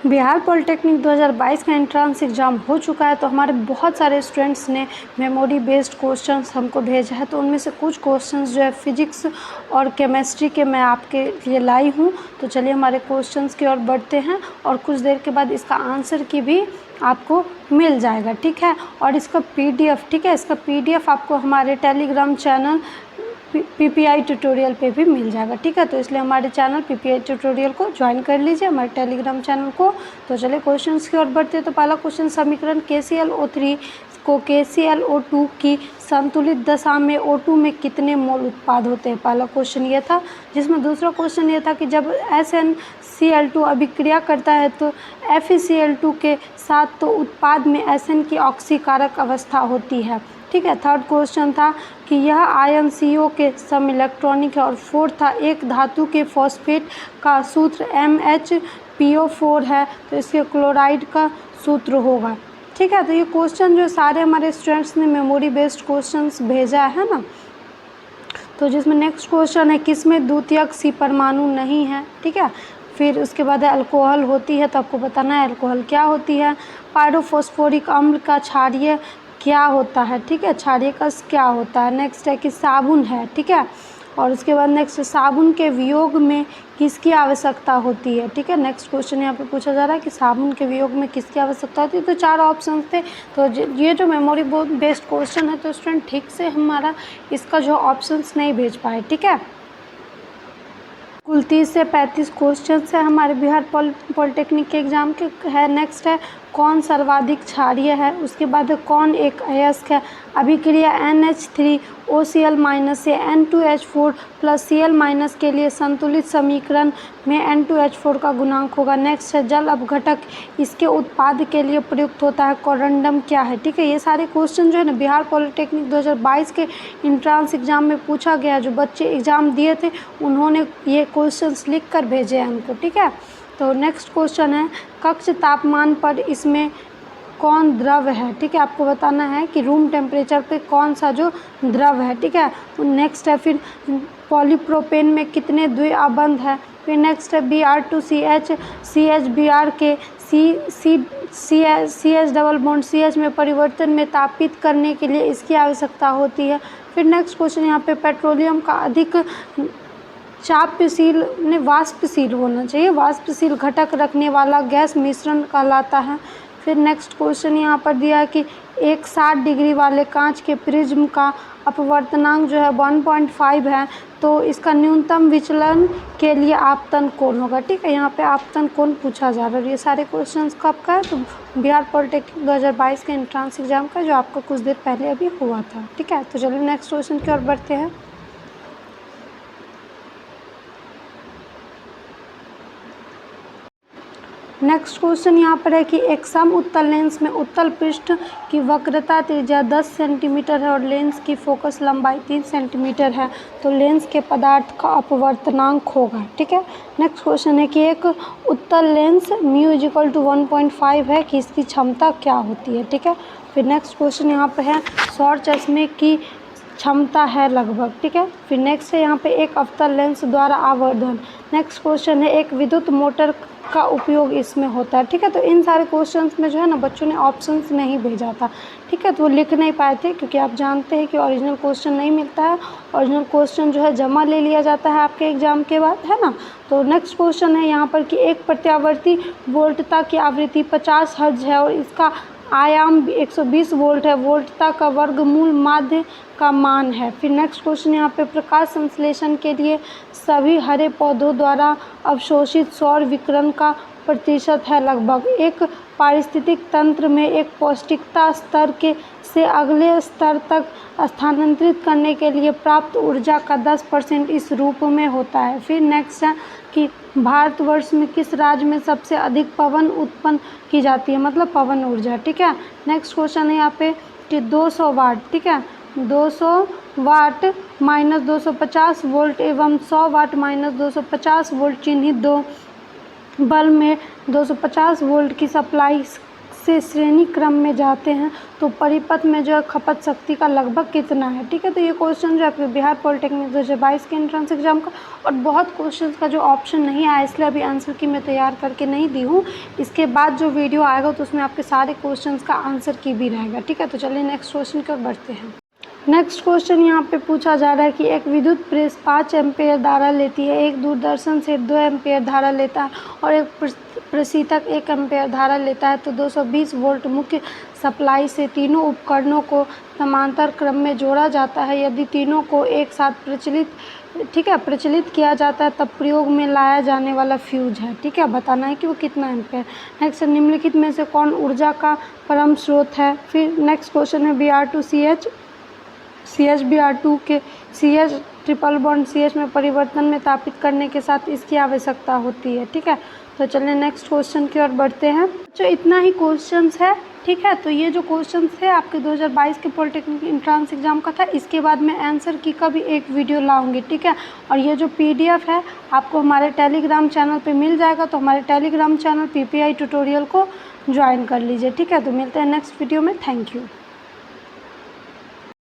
Bihar polytechnic 2022 का entrance exam हो चुका है, तो हमारे बहुत सारे स्टूडेंट्स ने मेमोरी बेस्ड क्वेश्चंस हमको भेजा है। तो उनमें से कुछ क्वेश्चंस जो है फिजिक्स और केमिस्ट्री के मैं आपके लिए लाई हूँ। तो चलिए हमारे क्वेश्चंस की ओर बढ़ते हैं और कुछ देर के बाद इसका आंसर की भी आपको मिल जाएगा, ठीक है। और इसका PDF, ठीक है, इसका PDF आपको हमारे टेलीग्राम चैनल PPI ट्यूटोरियल पे भी मिल जाएगा, ठीक है। तो इसलिए हमारे चैनल PPI ट्यूटोरियल को ज्वाइन कर लीजिए, हमारे टेलीग्राम चैनल को। तो चलिए क्वेश्चंस की ओर बढ़ते हैं। तो पहला क्वेश्चन, समीकरण KClO3 को KClO2 की संतुलित दशा में O2 में कितने मोल उत्पाद होते हैं, पहला क्वेश्चन ये था। जिसमें दूसरा क्वेश्चन ये था कि जब SnCl2 अभिक्रिया करता है तो FeCl2 के साथ तो उत्पाद में SN की ऑक्सीकारक अवस्था होती है, ठीक है। थर्ड क्वेश्चन था कि यह आयन CO के सम इलेक्ट्रॉनिक है। और फोर्थ था एक धातु के फॉस्फेट का सूत्र MHPO4 है, तो इसके क्लोराइड का सूत्र होगा, ठीक है। तो ये क्वेश्चन जो सारे हमारे स्टूडेंट्स ने मेमोरी बेस्ड क्वेश्चंस भेजा है ना। तो जिसमें नेक्स्ट क्वेश्चन है, किसमें द्वितीयक C परमाणु नहीं है, ठीक है। फिर उसके बाद अल्कोहल होती है, तो आपको बताना है अल्कोहल क्या होती है। पायरोफॉस्फोरिक अम्ल का क्षारीय क्या होता है, ठीक है, क्षारीय कस क्या होता है। नेक्स्ट है कि साबुन है, ठीक है। और उसके बाद नेक्स्ट, साबुन के वियोग में किसकी आवश्यकता होती है, ठीक है। नेक्स्ट क्वेश्चन यहाँ पे पूछा जा रहा है कि साबुन के वियोग में किसकी आवश्यकता होती है। तो 4 ऑप्शन थे। तो ये जो मेमोरी बेस्ड क्वेश्चन है, तो स्टूडेंट ठीक से हमारा इसका जो ऑप्शंस नहीं भेज पाए, ठीक है। कुल 30 से 35 क्वेश्चन है हमारे बिहार पॉलिटेक्निक के एग्ज़ाम के है। नेक्स्ट है, कौन सर्वाधिक क्षारीय है। उसके बाद कौन एक अयस्क है। अभिक्रिया NH3OCl- से N2H4 + Cl- के लिए संतुलित समीकरण में N2H4 का गुणांक होगा। नेक्स्ट है, जल अपघटक इसके उत्पाद के लिए प्रयुक्त होता है, कोरंडम क्या है, ठीक है। ये सारे क्वेश्चन जो है ना बिहार पॉलिटेक्निक 2022 के इंट्रांस एग्ज़ाम में पूछा गया। जो बच्चे एग्ज़ाम दिए थे उन्होंने ये क्वेश्चंस लिख कर भेजे हैं हमको, ठीक है। तो नेक्स्ट क्वेश्चन है, कक्ष तापमान पर इसमें कौन द्रव है, ठीक है। आपको बताना है कि रूम टेम्परेचर पे कौन सा जो द्रव है, ठीक है। नेक्स्ट है, फिर पॉलीप्रोपेन में कितने द्विआबंध है। फिर नेक्स्ट है, Br2CH CH के CH डबल बॉन्ड CH में परिवर्तन में तापित करने के लिए इसकी आवश्यकता होती है। फिर नेक्स्ट क्वेश्चन यहाँ पे, पेट्रोलियम का अधिक चाप्यशील ने वाष्पशील होना चाहिए, वाष्पशील घटक रखने वाला गैस मिश्रण कहलाता है। फिर नेक्स्ट क्वेश्चन यहाँ पर दिया है कि एक 60 डिग्री वाले कांच के प्रिज्म का अपवर्तनांक जो है 1.5 है, तो इसका न्यूनतम विचलन के लिए आपतन कोण होगा, ठीक है। यहाँ पे आपतन कोण पूछा जा रहा है। ये सारे क्वेश्चंस कब का है, तो बिहार पॉलिटेक्निक 2022 के एंट्रेंस एग्जाम का, जो आपका कुछ देर पहले अभी हुआ था, ठीक है। तो चलिए नेक्स्ट क्वेश्चन की ओर बढ़ते हैं। नेक्स्ट क्वेश्चन यहाँ पर है कि एक सम उत्तल लेंस में उत्तल पृष्ठ की वक्रता त्रिज्या 10 सेंटीमीटर है और लेंस की फोकस लंबाई 3 सेंटीमीटर है, तो लेंस के पदार्थ का अपवर्तनांक होगा, ठीक है। नेक्स्ट क्वेश्चन है कि एक उत्तल लेंस μ = 1.5 है कि इसकी क्षमता क्या होती है, ठीक है। फिर नेक्स्ट क्वेश्चन यहाँ पर है, सौर चश्मे की क्षमता है लगभग, ठीक है। फिर नेक्स्ट है यहाँ पे, एक अवतल लेंस द्वारा आवर्धन। नेक्स्ट क्वेश्चन है, एक विद्युत मोटर का उपयोग इसमें होता है, ठीक है। तो इन सारे क्वेश्चंस में जो है ना बच्चों ने ऑप्शंस नहीं भेजा था, ठीक है। तो वो लिख नहीं पाए थे, क्योंकि आप जानते हैं कि ओरिजिनल क्वेश्चन नहीं मिलता है। ओरिजिनल क्वेश्चन जो है जमा ले लिया जाता है आपके एग्जाम के बाद, है ना। तो नेक्स्ट क्वेश्चन है यहाँ पर कि एक प्रत्यावर्ती वोल्टता की आवृत्ति 50 हर्ट्ज है और इसका आयाम 120 वोल्ट है, वोल्टता का वर्गमूल माध्य का मान है। फिर नेक्स्ट क्वेश्चन यहाँ पे, प्रकाश संश्लेषण के लिए सभी हरे पौधों द्वारा अवशोषित सौर विकिरण का प्रतिशत है लगभग। एक पारिस्थितिक तंत्र में एक पौष्टिकता स्तर के से अगले स्तर तक स्थानांतरित करने के लिए प्राप्त ऊर्जा का 10% इस रूप में होता है। फिर नेक्स्ट है कि भारतवर्ष में किस राज्य में सबसे अधिक पवन उत्पन्न की जाती है, मतलब पवन ऊर्जा, ठीक है। नेक्स्ट क्वेश्चन है यहाँ पे कि 200 वाट, ठीक है, 200 वाट - 250 वोल्ट एवं 100 वाट - 250 वोल्ट चिन्हित दो बल्ब में 250 वोल्ट की सप्लाई से श्रेणी क्रम में जाते हैं तो परिपथ में जो है खपत शक्ति का लगभग कितना है। ठीक है, तो ये क्वेश्चन जो आपके बिहार पॉलिटेक्निक 2022 के एंट्रेंस एग्जाम का, और बहुत क्वेश्चंस का जो ऑप्शन नहीं आया इसलिए अभी आंसर की मैं तैयार करके नहीं दी हूँ। इसके बाद जो वीडियो आएगा तो उसमें आपके सारे क्वेश्चंस का आंसर की भी रहेगा। ठीक है, तो चलिए नेक्स्ट क्वेश्चन की ओर बढ़ते हैं। नेक्स्ट क्वेश्चन यहाँ पे पूछा जा रहा है कि एक विद्युत प्रेस 5 एम्पेयर धारा लेती है, एक दूरदर्शन सेट 2 एम्पेयर धारा लेता है और एक प्रशीतक 1 एम्पेयर धारा लेता है, तो 220 वोल्ट मुख्य सप्लाई से तीनों उपकरणों को समांतर क्रम में जोड़ा जाता है। यदि तीनों को एक साथ प्रचलित किया जाता है तब प्रयोग में लाया जाने वाला फ्यूज है। ठीक है, बताना है कि वो कितना एम्पेयर। नेक्स्ट, निम्नलिखित में से कौन ऊर्जा का परम स्रोत है। फिर नेक्स्ट क्वेश्चन है Br2CH CH के CH ट्रिपल बॉन्ड CH में परिवर्तन में तापित करने के साथ इसकी आवश्यकता होती है। ठीक है, तो चलिए नेक्स्ट क्वेश्चन की ओर बढ़ते हैं। जो इतना ही क्वेश्चंस है। ठीक है, तो ये जो क्वेश्चंस थे आपके 2022 के पॉलिटेक्निक एंट्रेंस एग्जाम का था। इसके बाद मैं आंसर की का भी एक वीडियो लाऊंगी। ठीक है, और ये जो PDF है आपको हमारे टेलीग्राम चैनल पे मिल जाएगा, तो हमारे टेलीग्राम चैनल PPI ट्यूटोरियल को ज्वाइन कर लीजिए। ठीक है, तो मिलते हैं नेक्स्ट वीडियो में। Thank you.